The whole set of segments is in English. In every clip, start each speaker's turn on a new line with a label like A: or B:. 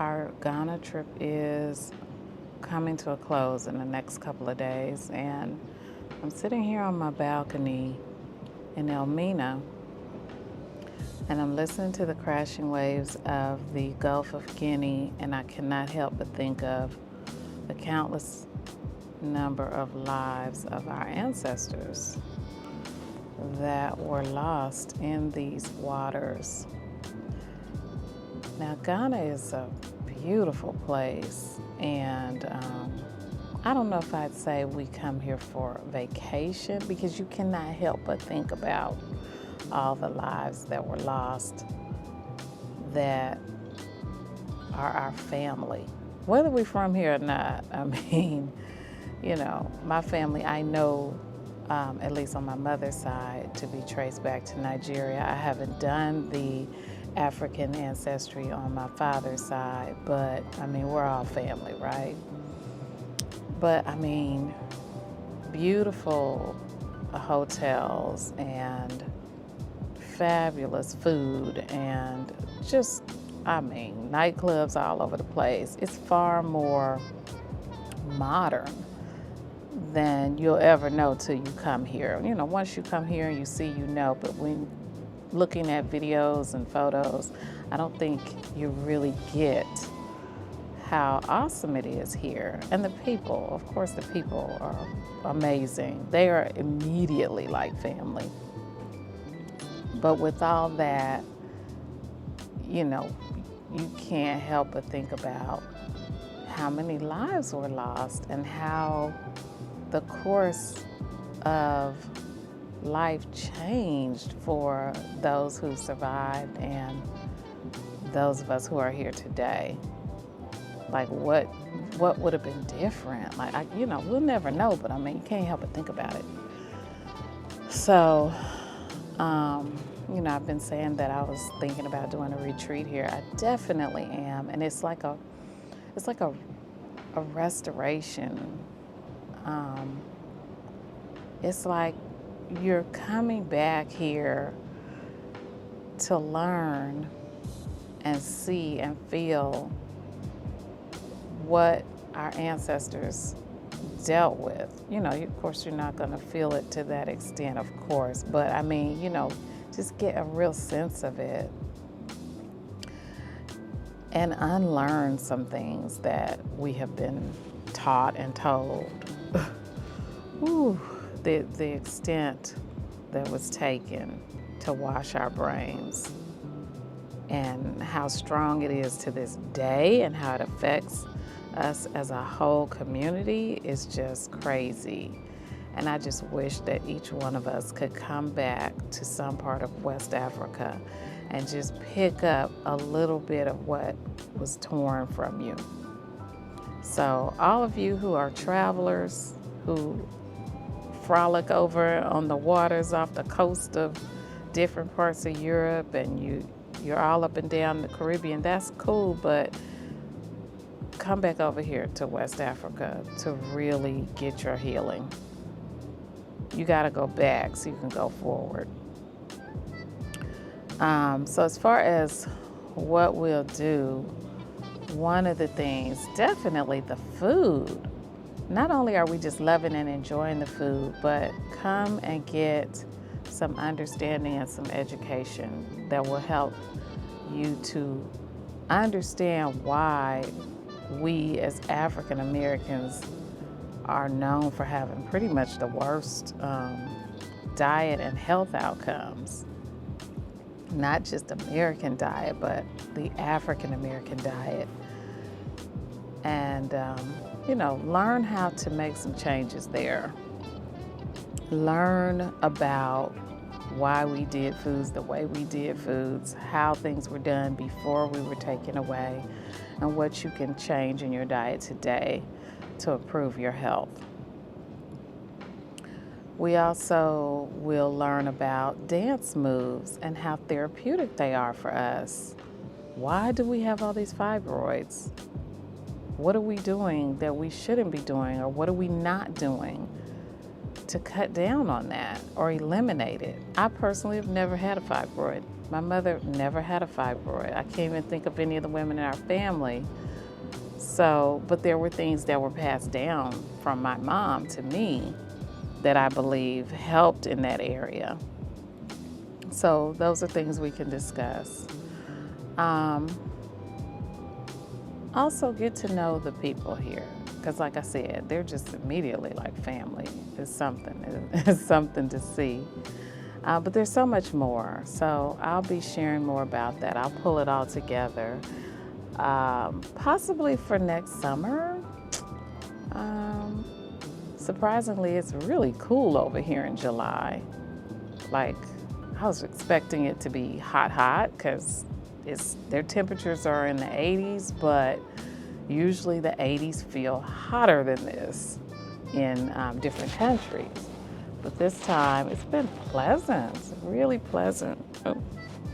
A: Our Ghana trip is coming to a close in the next couple of days, and I'm sitting here on my balcony in Elmina, and I'm listening to the crashing waves of the Gulf of Guinea, and I cannot help but think of the countless number of lives of our ancestors that were lost in these waters. Now, Ghana is a beautiful place, and I don't know if I'd say we come here for vacation, because you cannot help but think about all the lives that were lost that are our family, whether we're from here or not. I mean, my family, I know, at least on my mother's side, to be traced back to Nigeria. I haven't done the African ancestry on my father's side, but I mean, we're all family, right? But I mean, beautiful hotels and fabulous food and just, nightclubs all over the place. It's far more modern than you'll ever know till you come here. Once you come here and you see, but when looking at videos and photos, I don't think you really get how awesome it is here. And the people, of course, the people are amazing. They are immediately like family. But with all that, you can't help but think about how many lives were lost and how the course of life changed for those who survived and those of us who are here today. Like what would have been different? We'll never know, but you can't help but think about it. So, I've been saying that I was thinking about doing a retreat here. I definitely am, and it's like a restoration. It's like you're coming back here to learn and see and feel what our ancestors dealt with. Of course, you're not going to feel it to that extent, of course, but just get a real sense of it and unlearn some things that we have been taught and told. Ooh, the extent that was taken to wash our brains and how strong it is to this day and how it affects us as a whole community is just crazy. And I just wish that each one of us could come back to some part of West Africa and just pick up a little bit of what was torn from you. So all of you who are travelers, who frolic over on the waters off the coast of different parts of Europe, and you're all up and down the Caribbean, that's cool, but come back over here to West Africa to really get your healing. You got to go back so you can go forward. So as far as what we'll do, one of the things, definitely the food. Not only are we just loving and enjoying the food, but come and get some understanding and some education that will help you to understand why we as African Americans are known for having pretty much the worst diet and health outcomes. Not just American diet, but the African American diet. And, learn how to make some changes there. Learn about why we did foods the way we did foods, how things were done before we were taken away, and what you can change in your diet today to improve your health. We also will learn about dance moves and how therapeutic they are for us. Why do we have all these fibroids? What are we doing that we shouldn't be doing, or what are we not doing to cut down on that or eliminate it. I personally have never had a fibroid. My mother never had a fibroid. I can't even think of any of the women in our family. So, but there were things that were passed down from my mom to me that I believe helped in that area. So those are things we can discuss. Also get to know the people here, because like I said, they're just immediately like family. It's something to see. But there's so much more. So I'll be sharing more about that. I'll pull it all together, possibly for next summer. Surprisingly, it's really cool over here in July. Like, I was expecting it to be hot, because their temperatures are in the 80s, but usually the 80s feel hotter than this in different countries. But this time it's been pleasant, really pleasant. Oh,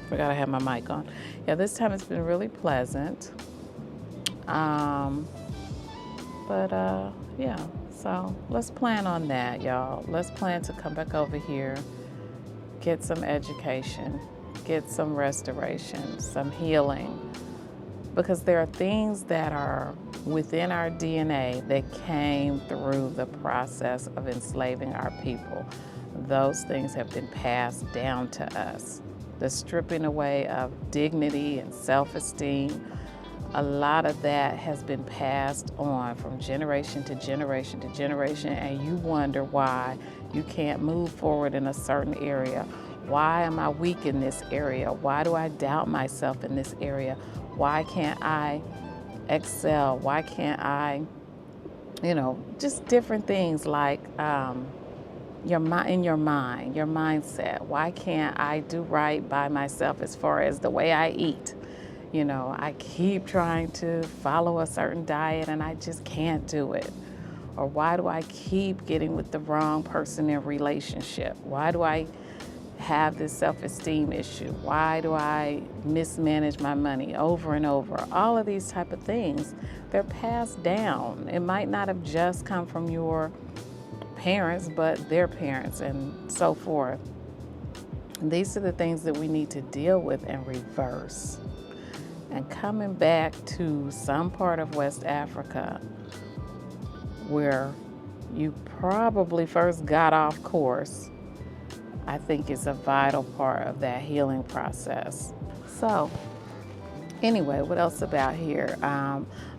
A: forgot I had my mic on. Yeah, this time it's been really pleasant. Yeah, so let's plan on that, y'all. Let's plan to come back over here, get some education, get some restoration, some healing, because there are things that are within our DNA that came through the process of enslaving our people. Those things have been passed down to us. The stripping away of dignity and self-esteem, a lot of that has been passed on from generation to generation to generation, and you wonder why you can't move forward in a certain area. Why am I weak in this area? Why do I doubt myself in this area? Why can't I excel? Why can't I, just different things like your mindset. Why can't I do right by myself as far as the way I eat? I keep trying to follow a certain diet and I just can't do it. Or why do I keep getting with the wrong person in a relationship? Why do I have this self-esteem issue? Why do I mismanage my money over and over? All of these type of things, they're passed down. It might not have just come from your parents, but their parents and so forth. These are the things that we need to deal with and reverse. And coming back to some part of West Africa where you probably first got off course, I think is a vital part of that healing process. So anyway, what else about here?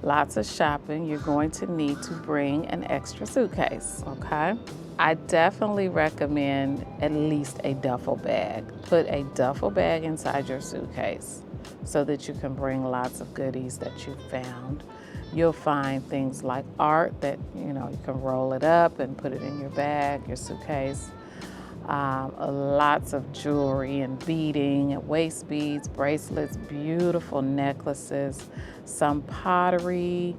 A: Lots of shopping. You're going to need to bring an extra suitcase, okay? I definitely recommend at least a duffel bag. Put a duffel bag inside your suitcase so that you can bring lots of goodies that you found. You'll find things like art that, you can roll it up and put it in your bag, your suitcase. Lots of jewelry and beading and waist beads, bracelets, beautiful necklaces, some pottery,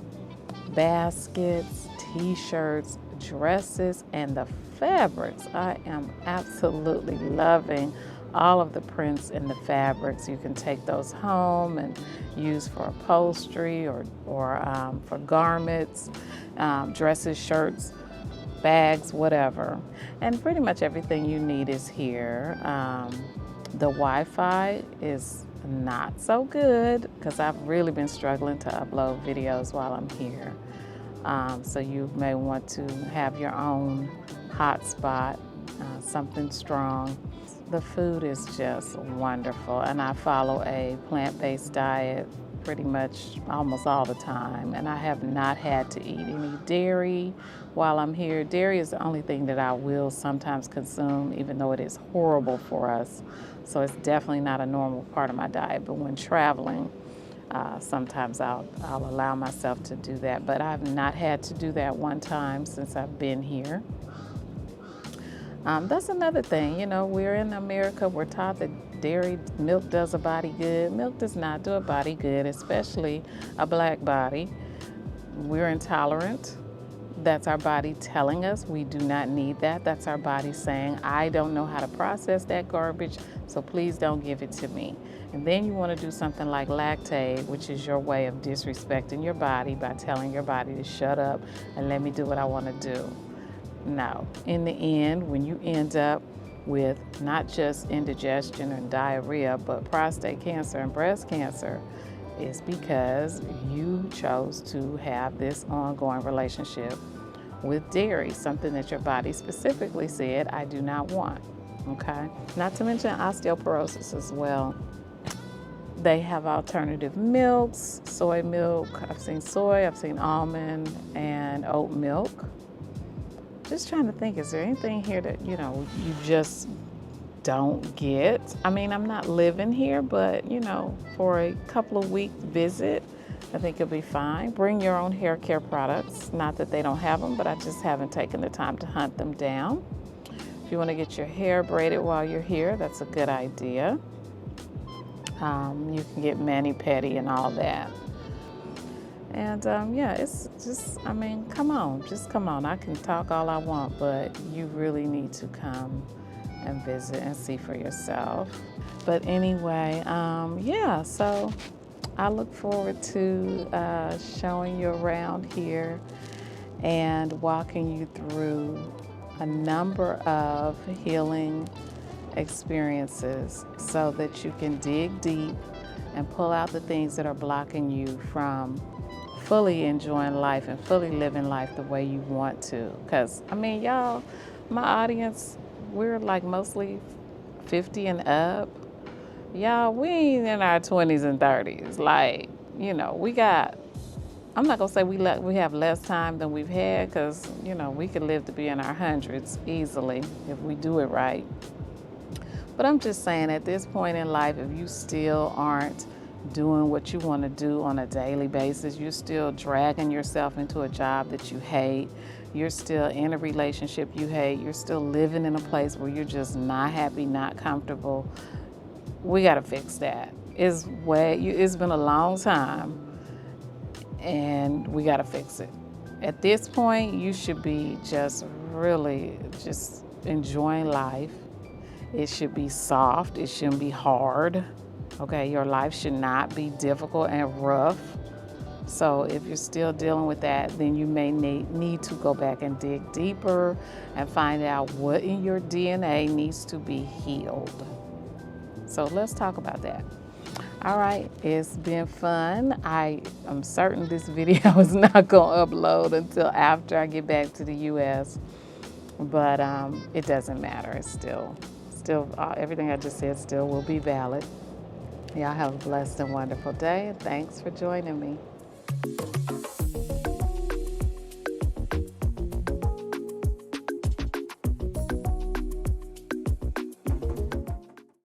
A: baskets, t-shirts, dresses, and the fabrics. I am absolutely loving all of the prints and the fabrics. You can take those home and use for upholstery or for garments, dresses, shirts, bags, whatever. And pretty much everything you need is here. The Wi-Fi is not so good because I've really been struggling to upload videos while I'm here. So you may want to have your own hotspot, something strong. The food is just wonderful, and I follow a plant-based diet pretty much almost all the time, and I have not had to eat any dairy while I'm here. Dairy is the only thing that I will sometimes consume, even though it is horrible for us. So it's definitely not a normal part of my diet, but when traveling, sometimes I'll allow myself to do that. But I've not had to do that one time since I've been here. That's another thing, we're in America, we're taught that dairy milk does a body good. Milk does not do a body good, especially a black body. We're intolerant. That's our body telling us we do not need that. That's our body saying, I don't know how to process that garbage, so please don't give it to me. And then you want to do something like lactate, which is your way of disrespecting your body by telling your body to shut up and let me do what I want to do. No. In the end, when you end up with not just indigestion and diarrhea, but prostate cancer and breast cancer, it's because you chose to have this ongoing relationship with dairy, something that your body specifically said, I do not want, okay? Not to mention osteoporosis as well. They have alternative milks, soy milk. I've seen soy, I've seen almond and oat milk. Just trying to think, is there anything here that, you just don't get? I mean, I'm not living here, but, for a couple of week visit, I think it'll be fine. Bring your own hair care products. Not that they don't have them, but I just haven't taken the time to hunt them down. If you want to get your hair braided while you're here, that's a good idea. You can get mani-pedi and all that. And yeah, it's just, come on, just come on. I can talk all I want, but you really need to come and visit and see for yourself. But anyway, yeah, so I look forward to showing you around here and walking you through a number of healing experiences so that you can dig deep and pull out the things that are blocking you from fully enjoying life and fully living life the way you want to. Because, y'all, my audience, we're like mostly 50 and up. Y'all, we ain't in our 20s and 30s. Like, we got, I'm not gonna say we have less time than we've had, because, we could live to be in our hundreds easily if we do it right. But I'm just saying, at this point in life, if you still aren't doing what you want to do on a daily basis, you're still dragging yourself into a job that you hate, you're still in a relationship you hate, you're still living in a place where you're just not happy, not comfortable, we got to fix that. It's been a long time, and we got to fix it. At this point, you should be just really just enjoying life. It should be soft. It shouldn't be hard. Okay, your life should not be difficult and rough. So if you're still dealing with that, then you may need to go back and dig deeper and find out what in your DNA needs to be healed. So let's talk about that. All right, it's been fun. I am certain this video is not gonna upload until after I get back to the US, but it doesn't matter. It's still everything I just said still will be valid. Y'all have a blessed and wonderful day, and thanks for joining me.